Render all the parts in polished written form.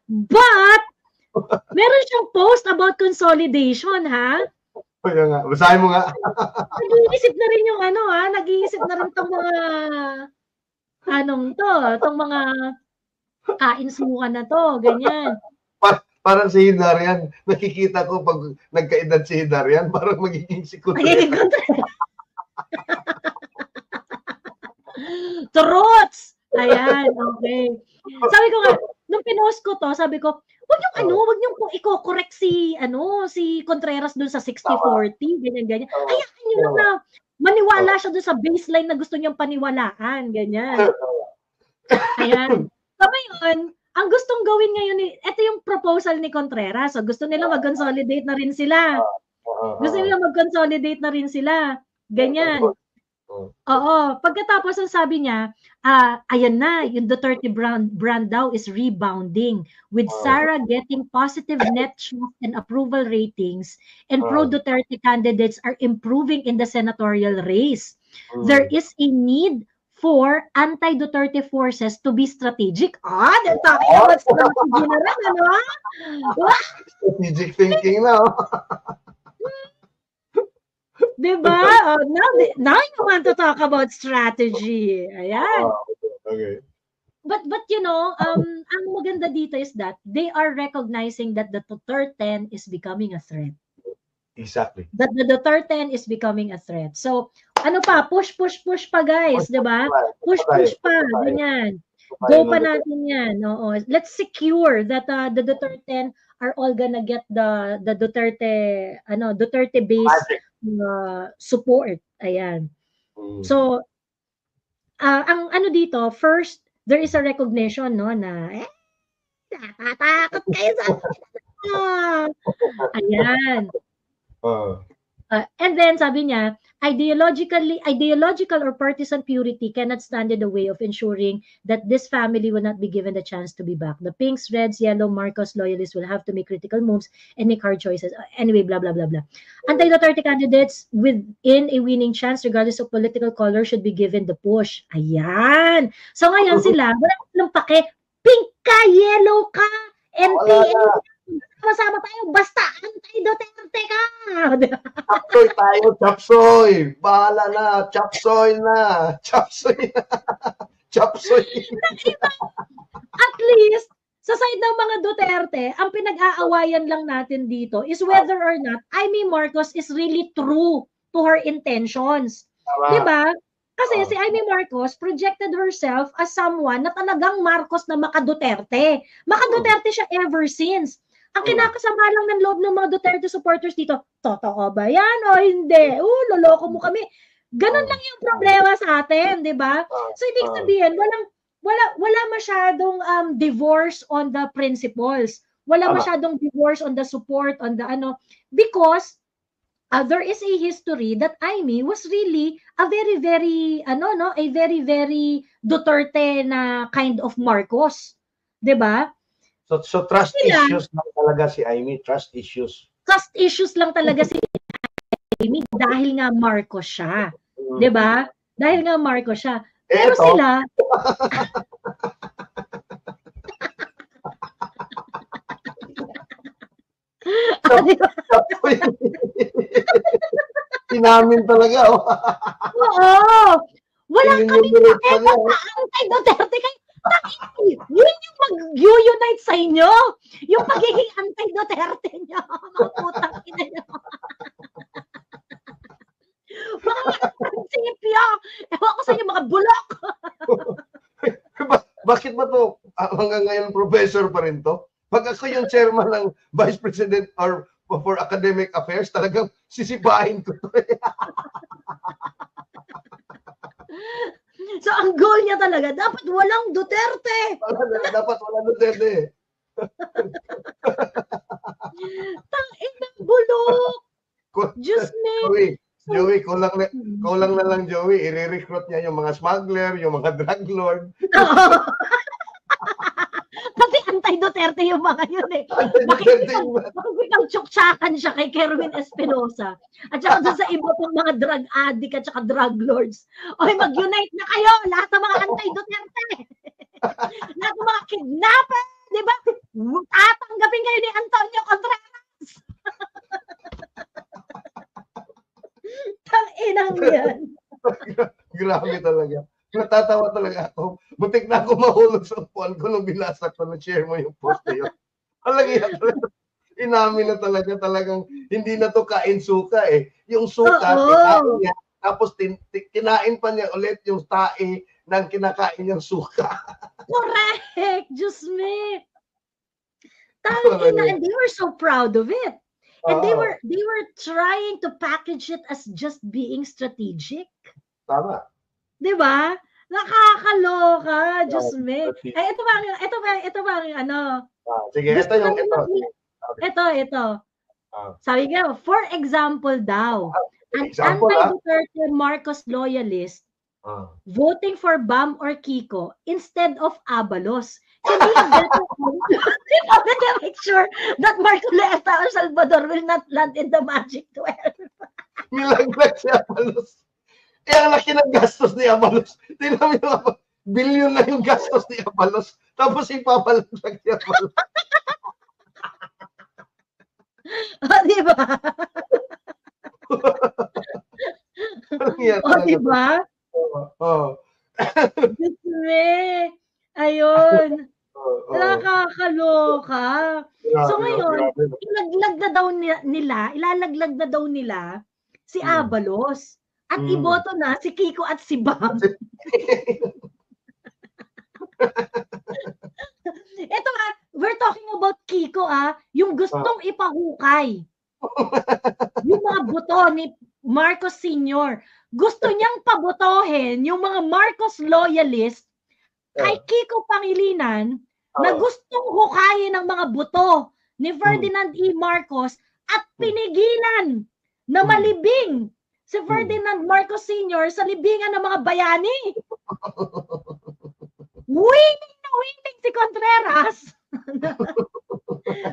But, meron siyang post about consolidation, ha? Kaya nga, basahin mo nga. Nag-iisip na rin yung nag-iisip na rin tong mga, tong mga kainsukan na to, ganyan. Parang si Hidarian, nakikita ko pag nagkaedad si Hidarian, parang magiging si Contreras. Trots! Ayan, okay. Sabi ko nga, nung pinost ko to, sabi ko, wag yung pong i-correct si Contreras dun sa 60-40, ganyan. Hayaan nyo lang na maniwala siya dun sa baseline na gusto niyang paniwalaan, ganyan. Ayan. Sabi yun, ang gustong gawin ngayon, ito yung proposal ni Contreras. So, gusto nila mag-consolidate na rin sila. Ganyan. Oo. Pagkatapos, ang sabi niya, ayan na, yung Duterte brand daw is rebounding with Sara getting positive net trust and approval ratings and pro-Duterte candidates are improving in the senatorial race. There is a need for anti-Duterte forces to be strategic. They're talking about strategy na rin, Strategic thinking na. Diba? Now you want to talk about strategy. Ayan. Okay. But ang maganda dito is that they are recognizing that the Duterte is becoming a threat. Exactly. That the Duterte is becoming a threat. So, push pa guys, diba? Push pa, ganyan. Go pa natin yan. Oo. Let's secure that the Duterte are all gonna get the Duterte, Duterte-based support. Ayan. So, ang dito, first, there is a recognition, na, natatakot kayo sa ayan. And then, sabi niya, ideological or partisan purity cannot stand in the way of ensuring that this family will not be given the chance to be back. The pinks, reds, yellow, Marcos loyalists will have to make critical moves and make hard choices. Anyway, blah, blah, blah, blah. Anti-Duterte candidates within a winning chance, regardless of political color, should be given the push. Ayan. So ngayon sila, walang pake, pink ka, yellow ka, NPA, sama-sama tayo, basta anti-Duterte ka. Chapsoy tayo, chapsoy. Bahala na, chapsoy na. Chapsoy. At least, sa side ng mga Duterte, ang pinag-aawayan lang natin dito is whether or not Amy Marcos is really true to her intentions. Diba? Kasi si Amy Marcos projected herself as someone na talagang Marcos na maka-Duterte. Maka-Duterte siya ever since. Ang kinakasama lang ng loob ng mga Duterte supporters dito, totoo ba yan o hindi? Loloko mo kami. Ganon lang yung problema sa atin, di ba? So, ibig sabihin, wala masyadong divorce on the principles. Wala masyadong divorce on the support, on the because there is a history that Amy was really a very, very, a very, very Duterte na kind of Marcos. Di ba? So trust issues lang talaga si Amy, trust issues. Trust issues lang talaga si Amy dahil nga Marcos siya. 'Di ba? Dahil nga Marcos siya. Pero sila Inamin talaga. Oo. Wala kaming anti-Duterte kay yun yung mag-unite sa inyo. Yung pagiging anti-Duterte nyo. Mga putang ina nyo. Mga prinsipyo. Ewan ko sa inyo, mga bulok. Bakit ba to? Hanggang ngayon, professor pa rin to? Pag ako yung chairman ng Vice President or for Academic Affairs, talagang sisipahin ko to. So, ang goal niya talaga, dapat walang Duterte. Dapat walang Duterte. Tangin ng bulok. Diyos me. Joey, kulang na lang, Joey. I-recruit niya yung mga smuggler, yung mga drug lord. Kasi anti-Duterte yung mga yun eh. Bakit tsuktsakan siya kay Kerwin Espinosa at saka sa iba pang mga drug addict at saka drug lords. Oy, mag-unite na kayo, lahat ng mga anti-Duterte. Lahat ng mga kidnapper, di ba? tatanggapin kayo ni Antonio Contreras. Tang-inang yan. Grabe talaga. Natatawa talaga ako. Butik na ako mahulog sa upuan ko nung binasa ko na share mo yung post na yun. Talaga talaga. Inamin na talagang hindi na to kain suka eh. Yung suka, tinain niya, tapos kinain pa niya ulit yung tae ng kinakain niyang suka. Correct! Diyos me! And they were so proud of it. And they were trying to package it as just being strategic. Tama. Diba? Nakakaloka, Diyos me. Ito ba ano? Sige, ito. Sabi nga, for example daw, an anti-Duterte Marcos loyalist voting for Bam or Kiko instead of Abalos. Can we better make sure that Marcoleta or Salvador will not land in the Magic 12? Nilaglag si Abalos. Ang laki ng gastos ni Abalos. Tingnan mo yung billion na yung gastos ni Abalos. Tapos ipapalaglag si Abalos. Diba? Diba? Ayun. Nakakaloka. So ngayon, ilalaglag na daw nila si Abalos. At iboto na si Kiko at si Bam. Ito we're talking about Kiko yung gustong ipahukay. Yung mga buto ni Marcos Sr. Gusto niyang pabotohin yung mga Marcos loyalist kay Kiko Pangilinan na gustong hukayin ng mga buto ni Ferdinand E. Marcos at pinigilan na malibing si Ferdinand Marcos Sr. sa libingan ng mga bayani. Winning si Contreras.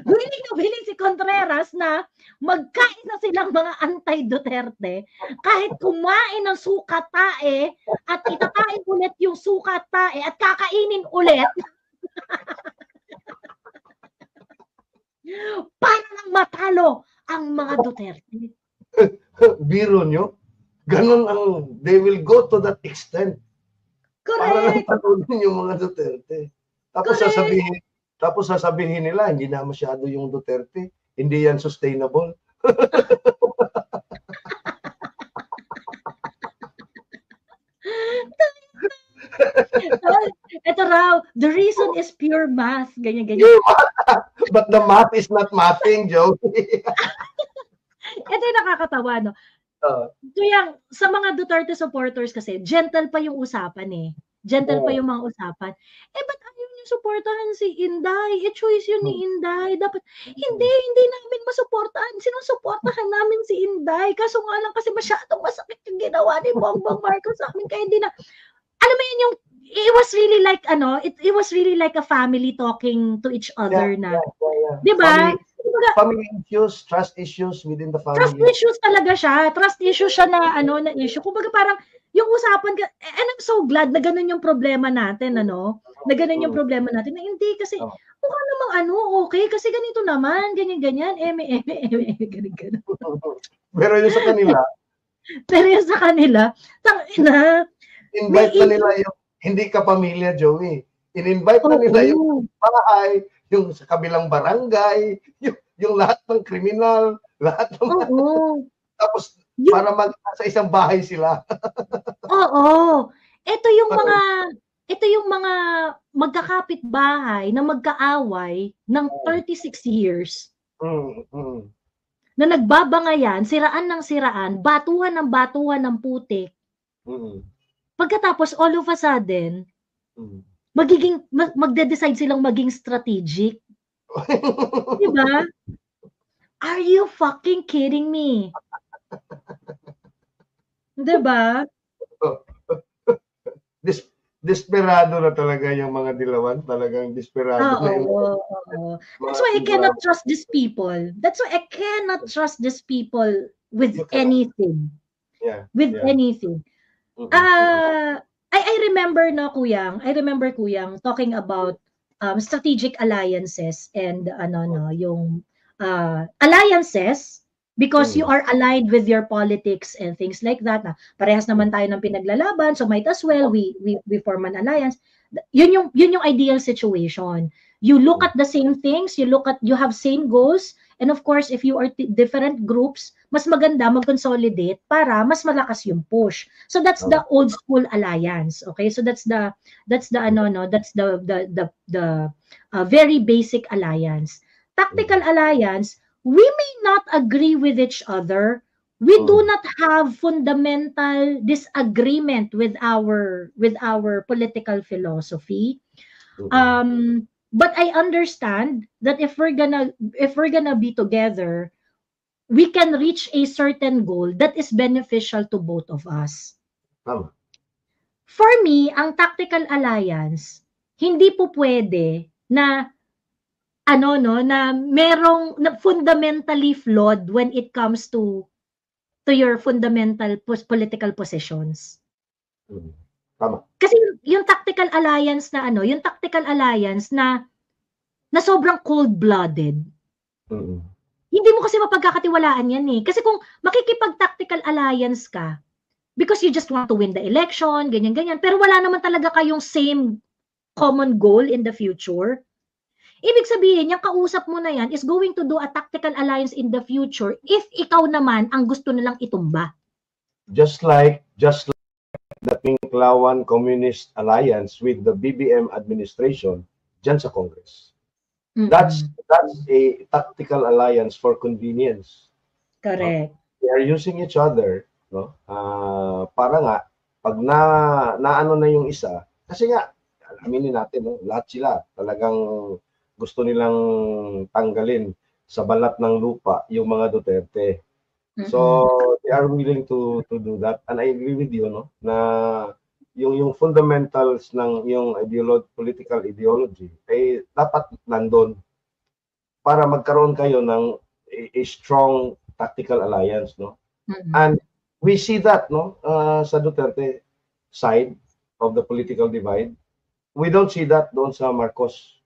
Winning si Contreras na magkaisa silang mga anti-Duterte kahit kumain ng suka tae at itatae ulit yung suka tae at kakainin ulit para lang matalo ang mga Duterte. Biro nyo? Ganun they will go to that extent. Correct. Para lang yung mga Duterte. Tapos sasabihin nila, hindi na masyado yung Duterte. Hindi yan sustainable. Ito raw, the reason is pure math. Ganyan. But the math is not mathing, Joe. Ito yung nakakatawa, no? Kaya sa mga Duterte supporters kasi, gentle pa yung usapan eh. Gentle pa yung mga usapan. Ba't ayaw niyo supportahan si Inday? Choice yun ni Inday. Dapat, hindi namin masuportahan. Sinusuportahan namin si Inday. Kaso nga lang kasi masyadong masakit yung ginawa ni Bongbong Marcos sa amin. Kaya hindi na, alam mo yun yung, it was really like a family talking to each other na. Diba? Family issues, trust issues within the family. Trust issues talaga siya. Trust issues siya na issue. Kumbaga parang yung usapan and I'm so glad na ganun yung problema natin, na ganun yung problema natin. Na hindi kasi mukha namang okay kasi ganito naman, ganyan, ganyan. Pero yung sa kanila, tangina. Invite na nila yung hindi ka pamilya, Joey. In-invite na nila yung bahay, yung sa kabilang barangay, yung lahat ng kriminal, lahat ng tapos para sa isang bahay sila. Oo. Ito yung mga magkakapit-bahay na magkaaway ng 36 years. Na nagbabangayan, siraan ng siraan, batuhan ng putik. Pagkatapos all of a sudden, magde-decide silang maging strategic. Diba? Are you fucking kidding me? Diba? Desperado na talaga yung mga dilawan. Talagang desperado na yung... That's why I cannot trust these people. That's why I cannot trust these people with anything. Anything. I remember Kuyang talking about strategic alliances and yung alliances because you are aligned with your politics and things like that. Na parehas naman tayo ng pinaglalaban, so might as well we form an alliance. Yun yung ideal situation. You look at the same things, you have same goals, and of course if you are different groups, mas maganda mag-consolidate para mas malakas yung push. So that's the old school alliance. Okay? So that's the very basic alliance. Tactical alliance, we may not agree with each other. We do not have fundamental disagreement with our political philosophy. But I understand that if we're gonna be together, we can reach a certain goal that is beneficial to both of us. For me, ang tactical alliance, hindi po pwede na na merong fundamentally flawed when it comes to your fundamental political positions. Tama. Kasi yung tactical alliance na na sobrang cold-blooded. Hindi mo kasi mapagkakatiwalaan yan eh. Kasi kung makikipag-tactical alliance ka because you just want to win the election, ganyan-ganyan, pero wala naman talaga kayong same common goal in the future, ibig sabihin, yung kausap mo na yan is going to do a tactical alliance in the future if ikaw naman ang gusto nilang itumba. Just like the Pinklawan Communist Alliance with the BBM administration dyan sa Congress. That's a tactical alliance for convenience. Correct. They are using each other, no? Para nga pag naano na yung isa, kasi nga aminin natin, no, lahat sila talagang gusto nilang tanggalin sa balat ng lupa yung mga Duterte. So they are willing to do that, and I agree with you, no, na yung fundamentals ng yung political ideology ay dapat nandun para magkaroon kayo ng a strong tactical alliance, no. And we see that, no, sa Duterte side of the political divide. We don't see that doon sa Marcos.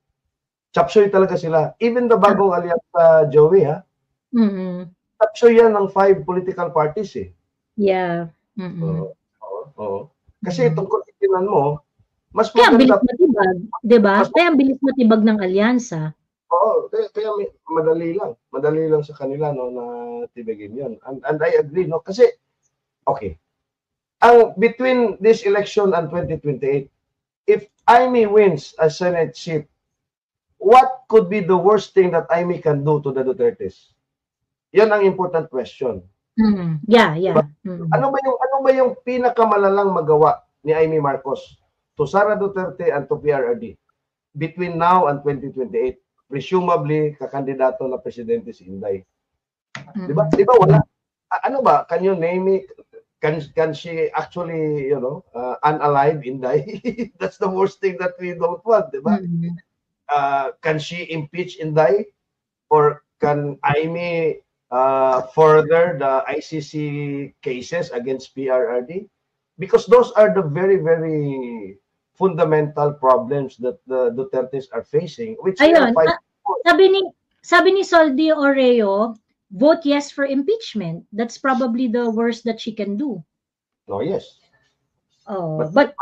Chapsoy talaga sila. Even the bagong alyansa, Joey, ha? Chapsoy yan ng 5 political parties, eh. Yeah. Kasi tungkol itinan mo, mas kaya maganda. Kaya bilis matibag, di ba? Kaya bilis matibag ng alyansa. Oo, kaya madali lang sa kanila, no, na tibagin yun. And I agree, no, kasi, okay, between this election and 2028, if Amy wins a Senate seat, what could be the worst thing that Amy can do to the Dutertes? Yan ang important question. Yeah. Ano ba yung pinakamalalang magawa ni Amy Marcos to Sara Duterte and to PRRD between now and 2028? Presumably, kakandidato na presidente si Inday. Di ba wala? Ano ba? Can you name it? Can she actually, unalive Inday? That's the worst thing that we don't want, di ba? Can she impeach Inday? Or can Amy further the ICC cases against PRRD? Because those are the very, very fundamental problems that the Dutertes are facing. Which ayun, sabi ni Soldi Oreo, vote yes for impeachment. That's probably the worst that she can do. Oh, yes. Oh, but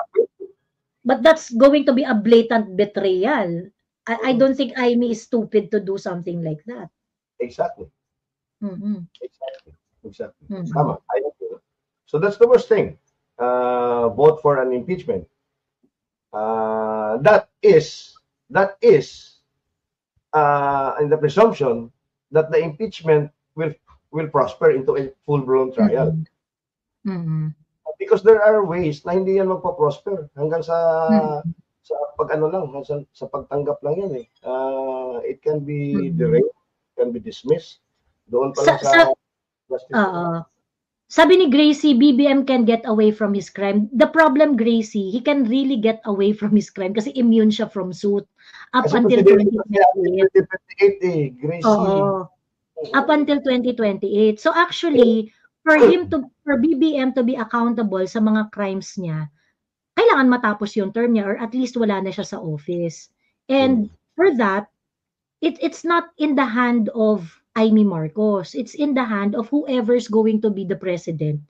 that's going to be a blatant betrayal. I don't think Amy is stupid to do something like that. Exactly. Exactly. Tama. So that's the worst thing. Vote for an impeachment. That is in the presumption that the impeachment will prosper into a full-blown trial. Because there are ways na hindi yan magpa-prosper hanggang sa sa pagtanggap lang yan, eh. It can be derailed, can be dismissed. Doon pa lang sa justice. Sabi ni Gracie, BBM can get away from his crime. The problem, Gracie, he can really get away from his crime kasi immune siya from suit up until 2028. Gracie. Up until 2028. So actually, for BBM to be accountable sa mga crimes niya, kailangan matapos yung term niya or at least wala na siya sa office. And for that, it's not in the hand of Amy Marcos. It's in the hand of whoever's going to be the president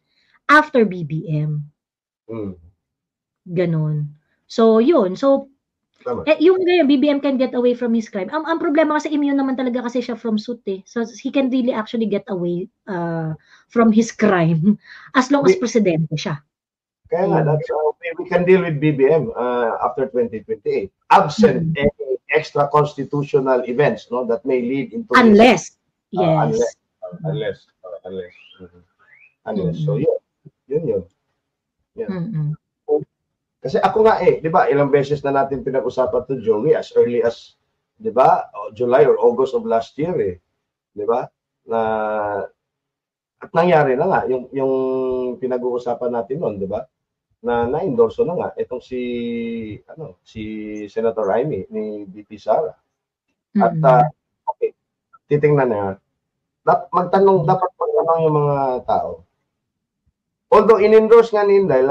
after BBM. Ganon. So, yun. So, yung BBM can get away from his crime. Ang problema kasi immune naman talaga kasi siya from suit eh. So, he can really actually get away from his crime as long as presidente siya. Kaya nga, that's we can deal with BBM after 2028. Absent any extra constitutional events, no, that may lead into unless So yun. Kasi ako nga di ba, ilang beses na natin pinag-usapan to, Joey, as early as, di ba, July or August of last year di ba? At nangyari na nga yung pinag-uusapan natin noon, di ba? Na-endorso na nga itong si Senator Amy ni VP Sara. At okay, titingnan na dapat magtanong yung mga tao. Although in-endorse nga ni Inday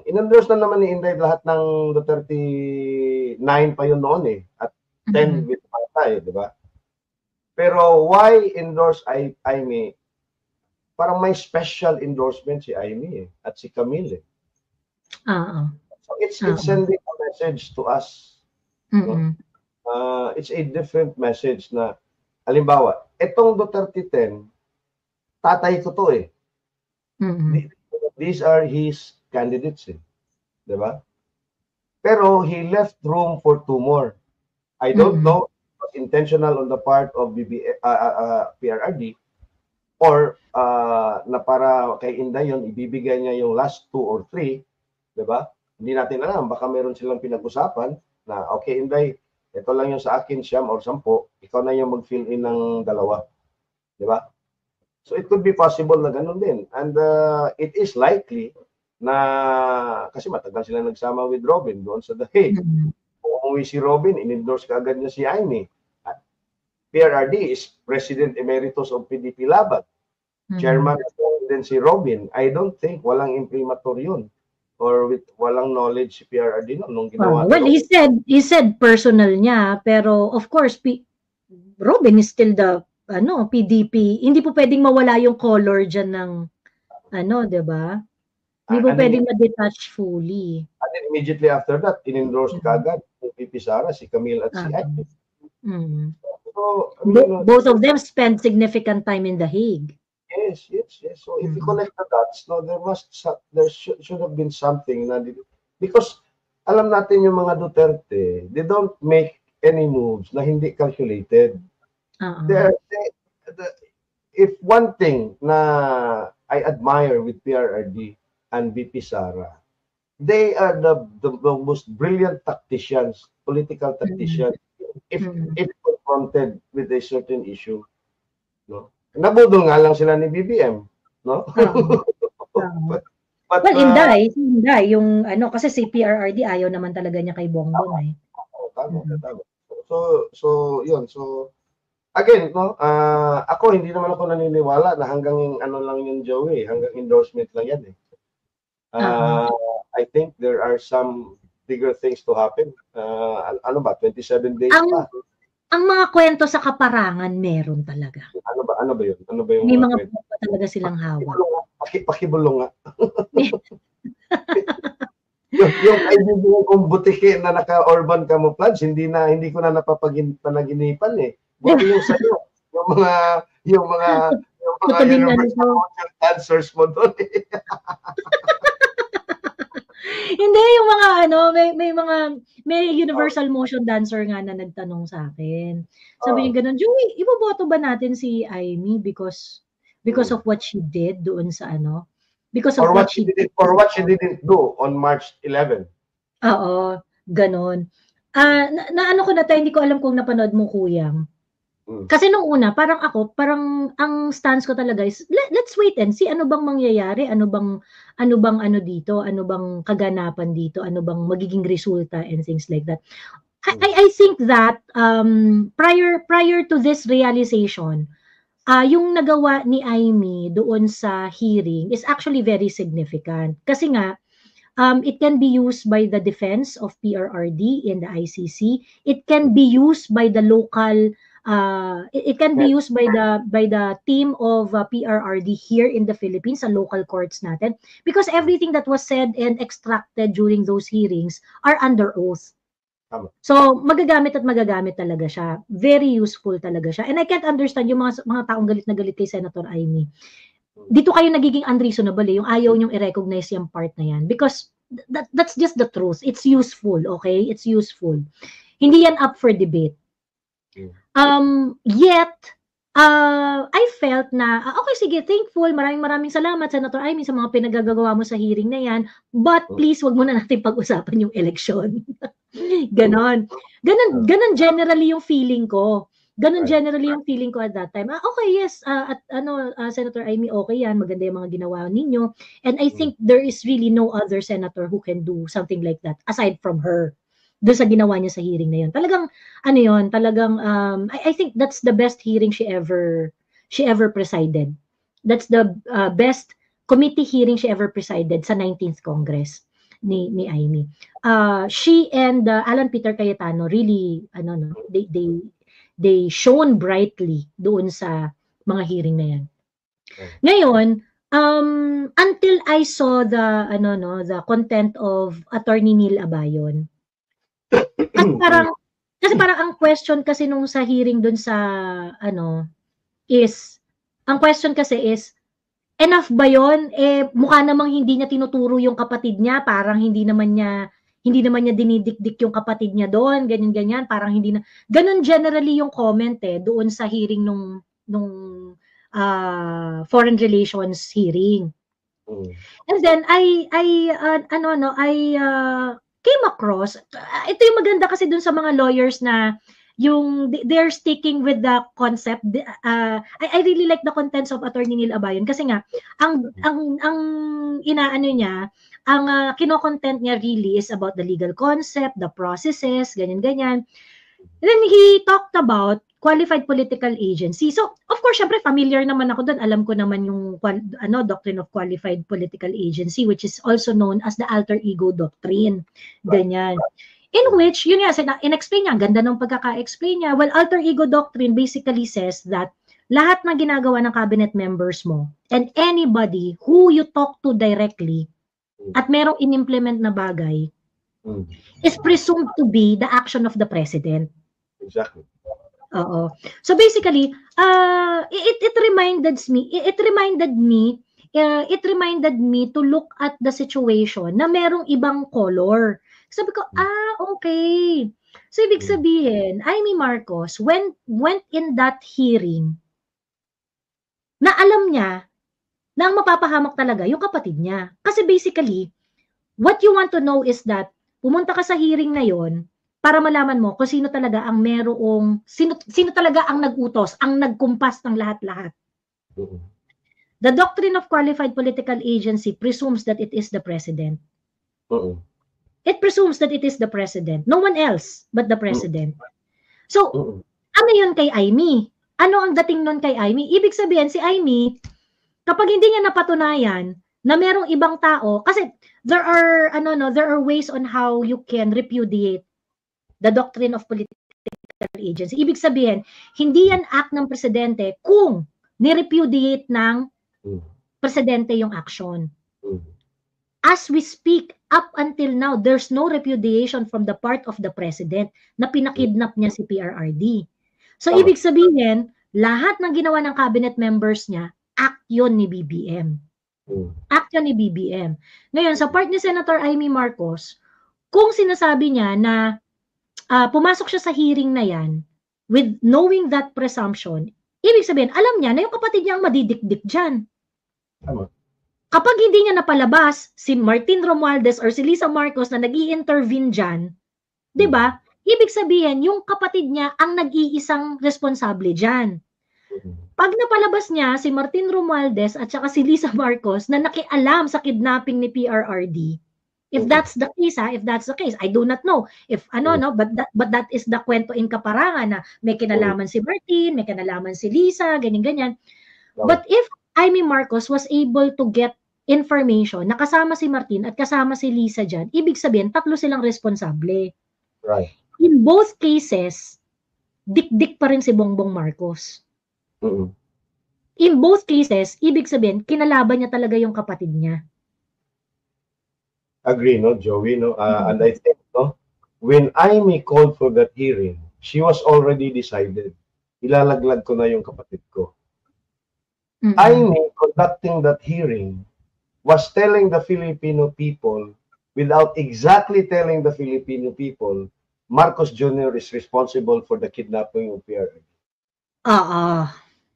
in-endorse na naman ni Inday lahat ng Duterte 9 pa yun noon at 10 with Patay, di ba? Pero why endorse Amy? Parang may special endorsement si Amy at si Camille. So it's sending a message to us. It's a different message na, halimbawa, itong Duterte 10, tatay ko to These are his candidates diba? Pero he left room for 2 more. I don't know if it was intentional on the part of PRRD or na para kay Inday yun, ibibigay niya yung last 2 or 3, diba? Hindi natin alam, baka meron silang pinag-usapan na, okay Inday, ito lang yung sa akin, 9 or 10, ikaw na yung mag-fill in ng 2. Diba? So it could be possible na ganun din. And it is likely na, kasi matagal sila nagsama with Robin doon sa The Hague. Kung umuwi si Robin, in-endorse ka agad niya si Amy. At PRRD is President Emeritus of PDP Laban. Chairman din si Robin. I don't think walang imprimatur yun. Or with walang knowledge si PRRD nung ginawa. Well, he said personal niya, pero of course Robin is still the PDP. Hindi po pwedeng mawala yung color diyan ng 'di ba? Hindi po pwedeng ma-detach fully. And then immediately after that, in-endorse kagad ni VP Sara, si Camille at si Amy. So, both of them spent significant time in The Hague. Yes. So if you connect the dots, there should have been something because alam natin yung mga Duterte, they don't make any moves na hindi calculated. If one thing na I admire with PRRD and VP Sara, they are the most brilliant tacticians, political tacticians, if confronted with a certain issue, no? Nabudol nga lang sila ni BBM, no? But Inday, yung kasi si PRRD ayaw naman talaga niya kay Bongbong Tama. So yun. So again, no, ako hindi naman ako naniniwala na hanggang lang yun, Joey, hanggang endorsement lang yan I think there are some bigger things to happen. 27 days pa. Ang mga kwento sa kaparangan meron talaga. Ano ba yun? May mga kwento talaga silang hawak. Pakibulong nga. yung kaibigan kong butike na naka-urban camouflage, hindi ko na napapanaginipan Buti yung sa'yo. Yung mga universal dancers mo doon Hindi, yung mga may universal motion dancer nga na nagtanong sa akin. Sabi niya ganun, Joey, iboboto ba natin si Amy because of what she did doon sa because of what she did or what she didn't do on March 11. Oo, ganun. Ko na tayo, hindi ko alam kung napanood mo, Kuyang. Kasi nung una, parang ang stance ko talaga is, let's wait and see ano bang mangyayari, ano bang dito, ano bang kaganapan dito, ano bang magiging resulta and things like that. I think that prior to this realization, yung nagawa ni Amy doon sa hearing is actually very significant. Kasi nga, It can be used by the defense of PRRD in the ICC. It can be used by the local it can be used by the team of PRRD here in the Philippines, sa local courts natin, because everything that was said and extracted during those hearings are under oath. So magagamit at magagamit talaga siya. Very useful talaga siya. And I can't understand yung mga taong galit na galit kay Senator Amy. Dito kayo nagiging unreasonable yung ayaw niyong i-recognize yung part na yan, because that's just the truth. It's useful, okay? It's useful. Hindi yan up for debate. Yet, I felt na, okay, sige, thankful, maraming salamat, Senator Amy, sa mga pinagagawa mo sa hearing na yan, but please, wag muna natin pag-usapan yung election. Ganon generally yung feeling ko. Generally yung feeling ko at that time. Okay, yes, Senator Amy, okay yan, maganda yung mga ginawa ninyo. And I think there is really no other senator who can do something like that, aside from her. Doon sa ginawa niya sa hearing na yun. Talagang, I think that's the best hearing she ever presided. That's the best committee hearing she ever presided sa 19th Congress ni Amy. She and Alan Peter Cayetano really, they shone brightly doon sa mga hearing na yan. Ngayon, until I saw the content of Attorney Neil Abayon, kasi parang ang question kasi nung sa hearing dun sa ang question kasi is, enough ba yon? Mukha namang hindi niya tinuturo yung kapatid niya, parang hindi naman niya dinidikdik yung kapatid niya doon, ganyan, parang hindi na, ganun generally yung comment doon sa hearing nung foreign relations hearing. And then I came across, ito yung maganda kasi dun sa mga lawyers na yung they're sticking with the concept. I really like the contents of Attorney Neil Abayon kasi nga ang inaano niya, ang kino-content niya really is about the legal concept, the processes, ganyan. And then he talked about qualified political agency. So, of course, syempre familiar naman ako doon. Alam ko naman yung doctrine of qualified political agency, which is also known as the alter ego doctrine. Ganyan. In which, yun nga, in-explain niya, ganda ng pagkaka-explain niya. Well, alter ego doctrine basically says that lahat ng ginagawa ng cabinet members mo and anybody who you talk to directly at merong in-implement na bagay is presumed to be the action of the president. Exactly. Oo. So basically, it reminded me to look at the situation na merong ibang color. Sabi ko, okay. So ibig sabihin, Amy Marcos went in that hearing na alam niya na ang mapapahamak talaga yung kapatid niya. Kasi basically, what you want to know is that pumunta ka sa hearing na yon para malaman mo kung sino talaga ang sino talaga ang nag-utos, ang nagkumpas ng lahat-lahat. The doctrine of qualified political agency presumes that it is the president. It presumes that it is the president. No one else but the president. So, ano yun kay Amy? Ano ang dating nun kay Amy? Ibig sabihin, si Amy, kapag hindi niya napatunayan na merong ibang tao, kasi there are ways on how you can repudiate the doctrine of political agency. Ibig sabihin, hindi yan act ng presidente kung ni-repudiate ng presidente yung action. As we speak, up until now, there's no repudiation from the part of the president na pinakidnap niya si PRRD. So, ibig sabihin, lahat ng ginawa ng cabinet members niya, act yun ni BBM. Act yun ni BBM. Ngayon, sa part ni Senator Amy Marcos, kung sinasabi niya na pumasok siya sa hearing na yan with knowing that presumption, ibig sabihin, alam niya na yung kapatid niya ang madidikdik dyan. Kapag hindi niya napalabas si Martin Romualdez or si Lisa Marcos na nag-i-intervene dyan, di ba? Ibig sabihin, yung kapatid niya ang nag-iisang responsable dyan. Pag napalabas niya si Martin Romualdez at saka si Lisa Marcos na nakialam sa kidnapping ni PRRD, if that's the case, I do not know. If but that is the kwento in kaparangan na may kinalaman si Martin, may kinalaman si Lisa, ganyan-ganyan. But if Amy Marcos was able to get information na kasama si Martin at kasama si Lisa dyan, ibig sabihin, tatlo silang responsable. Right. In both cases, dik-dik pa rin si Bongbong Marcos. In both cases, ibig sabihin, kinalaban niya talaga yung kapatid niya. Agree, no, Joey, no? And I think, no, when Amy called for that hearing, she was already decided. Ilalaglag ko na yung kapatid ko. Amy conducting that hearing was telling the Filipino people, without exactly telling the Filipino people, Marcos Jr. is responsible for the kidnapping of PRRD.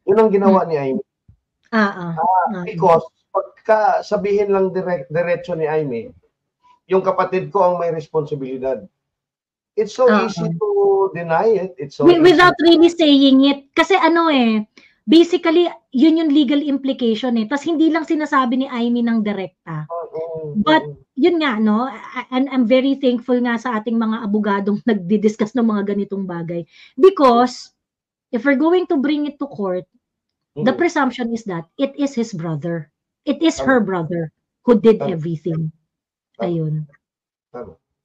Yun ang ginawa ni Amy. Because pagka sabihin lang diretso ni Amy, yung kapatid ko ang may responsibilidad. It's so easy to deny it. It's so without really saying it. Kasi basically, yun yung legal implication Tas hindi lang sinasabi ni Amy ng direkta. But, yun nga, no? And I'm very thankful nga sa ating mga abogadong nagdi-discuss ng mga ganitong bagay. Because, if we're going to bring it to court, the presumption is that it is his brother. It is her brother who did everything. Ayun.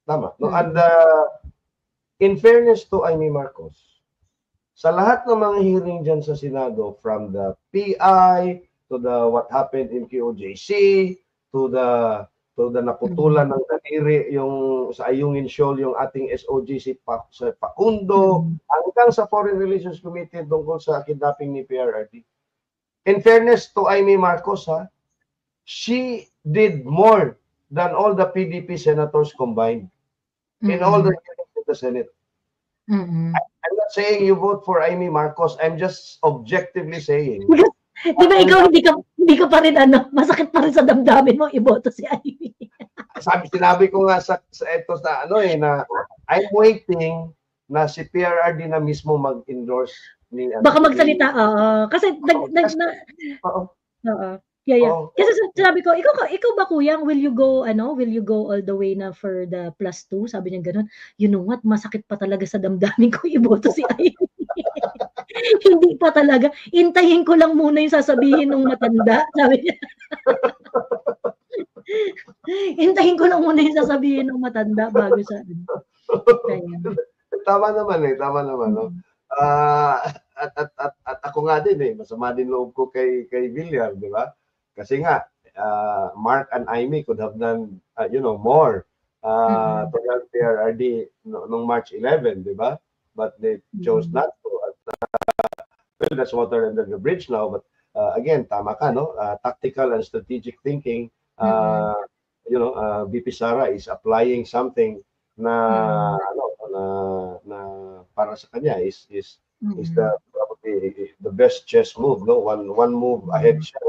Tama. No, and in fairness to Amy Marcos, sa lahat ng mga hearing dyan sa Senado, from the PI to the what happened in QOJC to the naputulan ng daliri yung sa Ayungin Shoal yung ating SOG sa Pakundo hanggang sa Foreign Relations Committee tungkol sa kidnapping ni PRRD. In fairness to Amy Marcos, she did more than all the PDP senators combined in all the hearings in the Senate. I'm not saying you vote for Amy Marcos. I'm just objectively saying. Di ba ikaw hindi ka pa rin masakit pa rin sa damdamin mo iboto si Amy. Sinabi ko nga sa ito na I'm waiting na si PRRD na mismo mag-endorse ni baka magsalita kasi kasi sabi ko ikaw ba kuya will you go all the way na for the +2 sabi niya ganoon. You know what, masakit pa talaga sa damdamin ko iboto si Amy. Hindi pa talaga, intayin ko lang muna yung sasabihin ng matanda, sabi niya. Intayin ko lang muna yung sasabihin ng matanda bago sa Tama naman no. At ako nga din masama din loob ko kay Villar, di ba? Kasi nga Mark and Amy could have done more to help PRRD noong March 11, di ba? But they chose not to. Well, that's water under the bridge now. But again, tama ka, no? Tactical and strategic thinking. BP Sara is applying something na para sa kanya is probably the best chess move, no? One move ahead siya